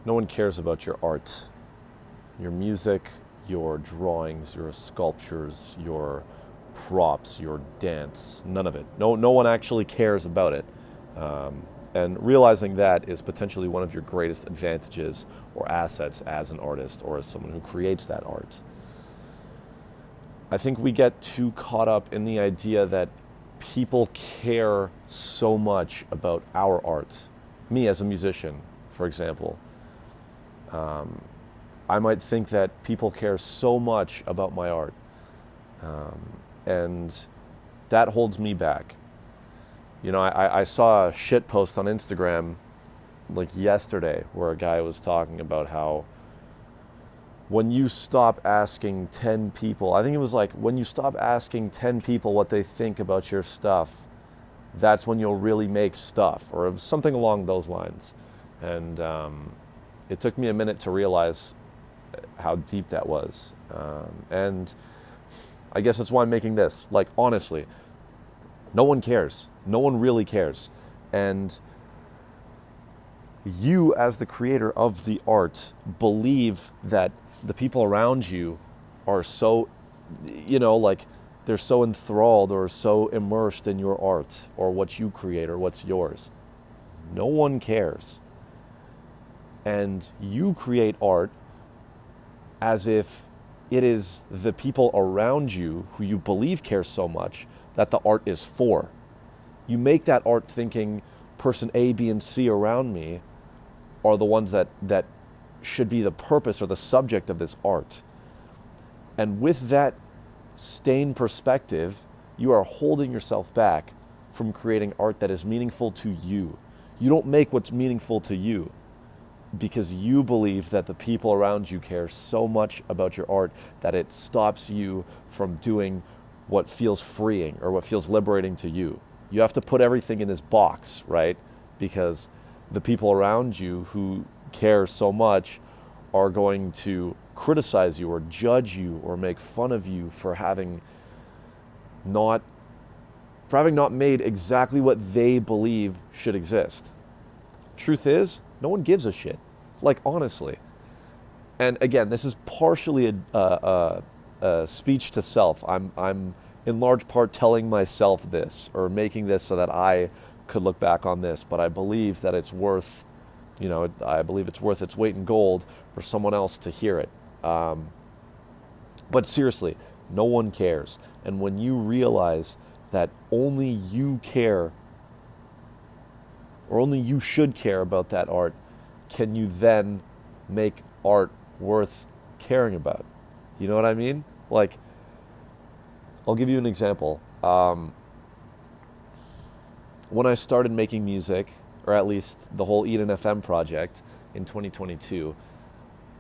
No one cares about your art, your music, your drawings, your sculptures, your props, your dance, none of it. No one actually cares about it. And realizing that is potentially one of your greatest advantages or assets as an artist or as someone who creates that art. I think we get too caught up in the idea that people care so much about our art. Me as a musician, for example, I might think that people care so much about my art, and that holds me back. You know, I saw a shit post on Instagram like yesterday where a guy was talking about how when you stop asking 10 people, I think it was like when you stop asking 10 people what they think about your stuff, that's when you'll really make stuff, or something along those lines. And it took me a minute to realize how deep that was. And I guess that's why I'm making this. Like, honestly, no one cares. No one really cares. And you, as the creator of the art, believe that the people around you are so, like they're so enthralled or so immersed in your art or what you create or what's yours. No one cares. And you create art as if it is the people around you who you believe care so much that the art is for. You make that art thinking person A, B, and C around me are the ones that should be the purpose or the subject of this art. And with that stained perspective, you are holding yourself back from creating art that is meaningful to you. You don't make what's meaningful to you because you believe that the people around you care so much about your art that it stops you from doing what feels freeing or what feels liberating to you. You have to put everything in this box, right? Because the people around you who care so much are going to criticize you or judge you or make fun of you for having not made exactly what they believe should exist. Truth is, no one gives a shit. Like, honestly. And again, this is partially a speech to self. I'm in large part telling myself this or making this so that I could look back on this, but I believe that it's worth, I believe it's worth its weight in gold for someone else to hear it. But seriously, no one cares. And when you realize that only you care, or only you should care about that art, can you then make art worth caring about? You know what I mean? Like, I'll give you an example. When I started making music, or at least the whole Eden FM project in 2022,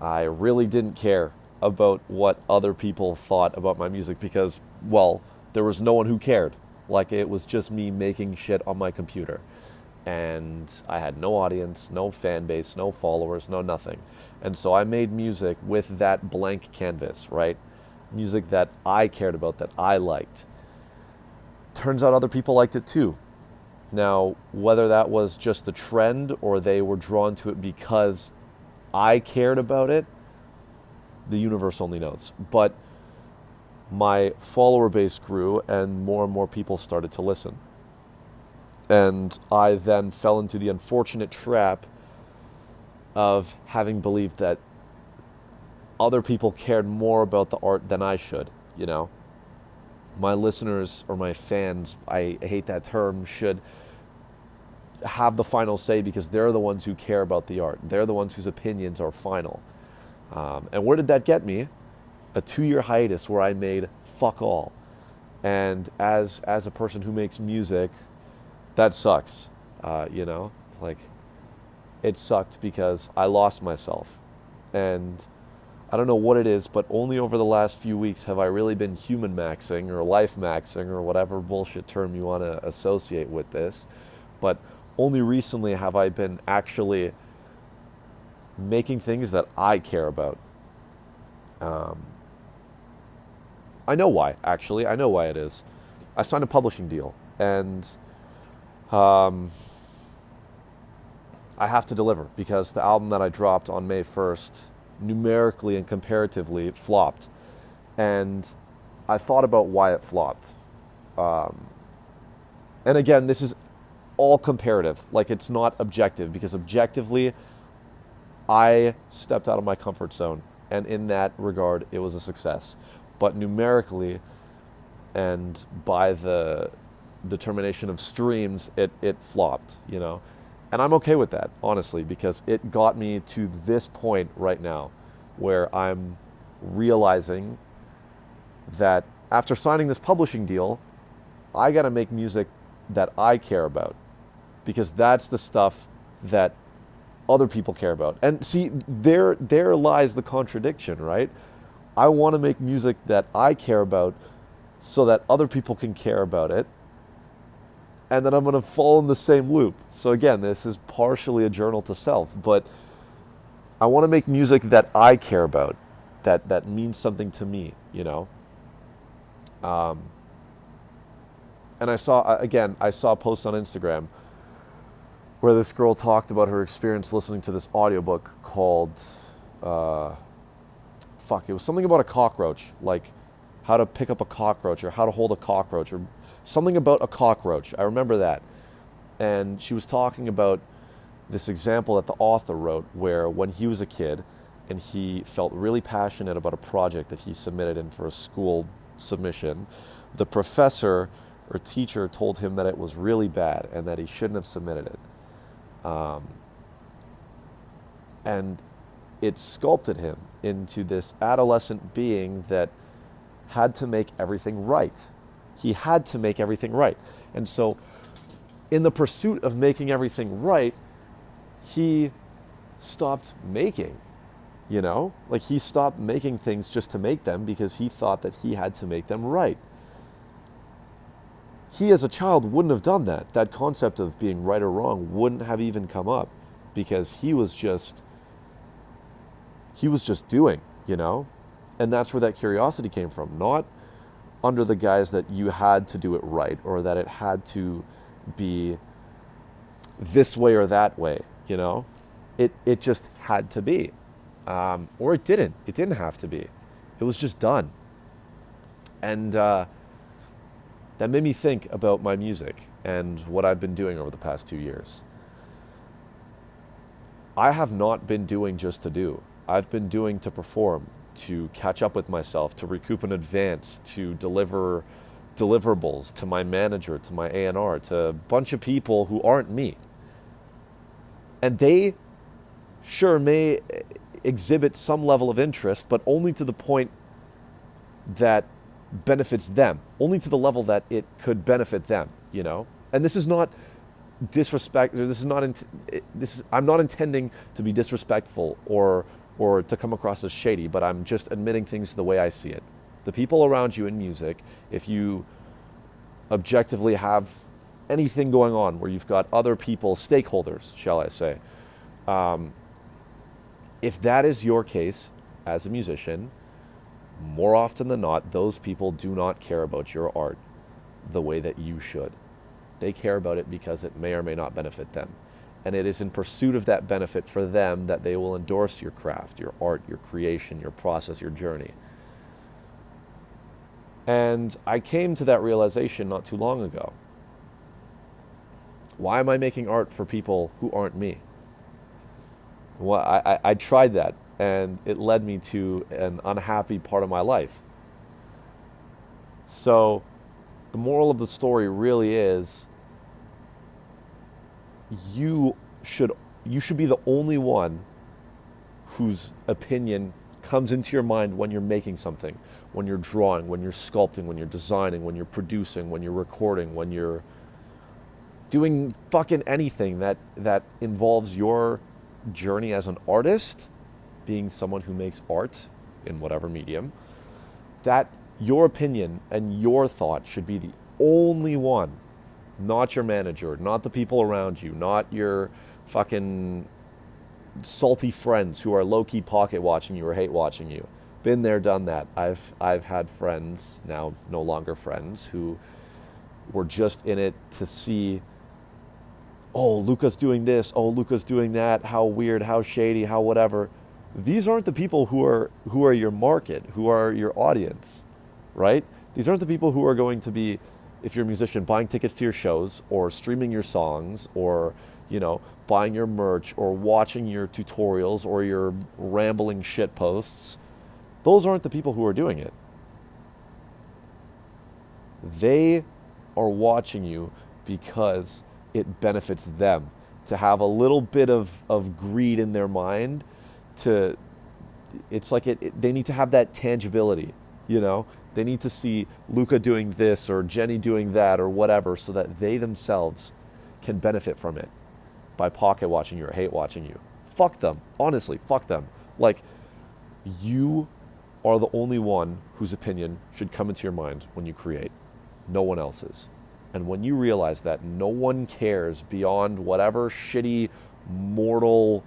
I really didn't care about what other people thought about my music because, well, there was no one who cared. Like, it was just me making shit on my computer. And I had no audience, no fan base, no followers, no nothing. And so I made music with that blank canvas, right? Music that I cared about, that I liked. Turns out other people liked it too. Now, whether that was just the trend or they were drawn to it because I cared about it, the universe only knows. But my follower base grew and more people started to listen. And I then fell into the unfortunate trap of having believed that other people cared more about the art than I should, My listeners or my fans, I hate that term, should have the final say because they're the ones who care about the art. They're the ones whose opinions are final. And where did that get me? A 2-year hiatus where I made fuck all. And as a person who makes music, that sucks, Like, it sucked because I lost myself. And I don't know what it is, but only over the last few weeks have I really been human maxing or life maxing or whatever bullshit term you want to associate with this. But only recently have I been actually making things that I care about. I know why, actually. I know why it is. I signed a publishing deal, and I I have to deliver because the album that I dropped on May 1st, numerically and comparatively, flopped. And I thought about why it flopped. And again, this is all comparative. Like, it's not objective, because objectively, I stepped out of my comfort zone. And in that regard, it was a success. But numerically, and by the determination of streams, it flopped, you know? And I'm okay with that, honestly, because it got me to this point right now where I'm realizing that after signing this publishing deal, I got to make music that I care about, because that's the stuff that other people care about. And see, there lies the contradiction, right? I want to make music that I care about so that other people can care about it, and then I'm going to fall in the same loop. So again, this is partially a journal to self, but I want to make music that I care about, that means something to me, you know? And I saw a post on Instagram where this girl talked about her experience listening to this audiobook called, it was something about a cockroach, like how to pick up a cockroach or how to hold a cockroach or something about a cockroach. I remember that. And she was talking about this example that the author wrote where when he was a kid and he felt really passionate about a project that he submitted in for a school submission, the professor or teacher told him that it was really bad and that he shouldn't have submitted it. And it sculpted him into this adolescent being that had to make everything right. He had to make everything right. And so in the pursuit of making everything right, he stopped making, you know? Like, he stopped making things just to make them because he thought that he had to make them right. He as a child wouldn't have done that. That concept of being right or wrong wouldn't have even come up because he was just doing, you know? And that's where that curiosity came from. Not under the guise that you had to do it right or that it had to be this way or that way, you know? It just had to be. Or it didn't. It didn't have to be. It was just done. And that made me think about my music and what I've been doing over the past 2 years. I have not been doing just to do. I've been doing to perform, to catch up with myself, to recoup in advance, to deliver deliverables to my manager, to my A&R, to a bunch of people who aren't me. And they sure may exhibit some level of interest, but only to the point that benefits them, only to the level that it could benefit them, you know? And this is not disrespect, I'm not intending to be disrespectful or to come across as shady, but I'm just admitting things the way I see it. The people around you in music, if you objectively have anything going on where you've got other people, stakeholders, shall I say, if that is your case as a musician, more often than not, those people do not care about your art the way that you should. They care about it because it may or may not benefit them. And it is in pursuit of that benefit for them that they will endorse your craft, your art, your creation, your process, your journey. And I came to that realization not too long ago. Why am I making art for people who aren't me? Well, I tried that, and it led me to an unhappy part of my life. So the moral of the story really is you should be the only one whose opinion comes into your mind when you're making something, when you're drawing, when you're sculpting, when you're designing, when you're producing, when you're recording, when you're doing fucking anything that involves your journey as an artist, being someone who makes art in whatever medium, that your opinion and your thought should be the only one, not your manager, not the people around you, not your fucking salty friends who are low-key pocket watching you or hate watching you. Been there, done that. I've had friends, now no longer friends, who were just in it to see oh, Luca's doing this, oh, Luca's doing that, how weird, how shady, how whatever. These aren't the people who are your market, who are your audience, right? These aren't the people who are going to be, if you're a musician, buying tickets to your shows or streaming your songs or, buying your merch or watching your tutorials or your rambling shit posts. Those aren't the people who are doing it. They are watching you because it benefits them to have a little bit of greed in their mind to it's like they need to have that tangibility, they need to see Luca doing this or Jenny doing that or whatever so that they themselves can benefit from it by pocket watching you or hate watching you. Fuck them. Honestly, fuck them. Like, you are the only one whose opinion should come into your mind when you create. No one else's. And when you realize that no one cares beyond whatever shitty, mortal,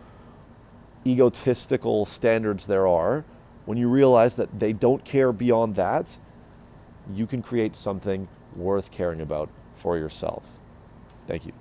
egotistical standards there are, when you realize that they don't care beyond that, you can create something worth caring about for yourself. Thank you.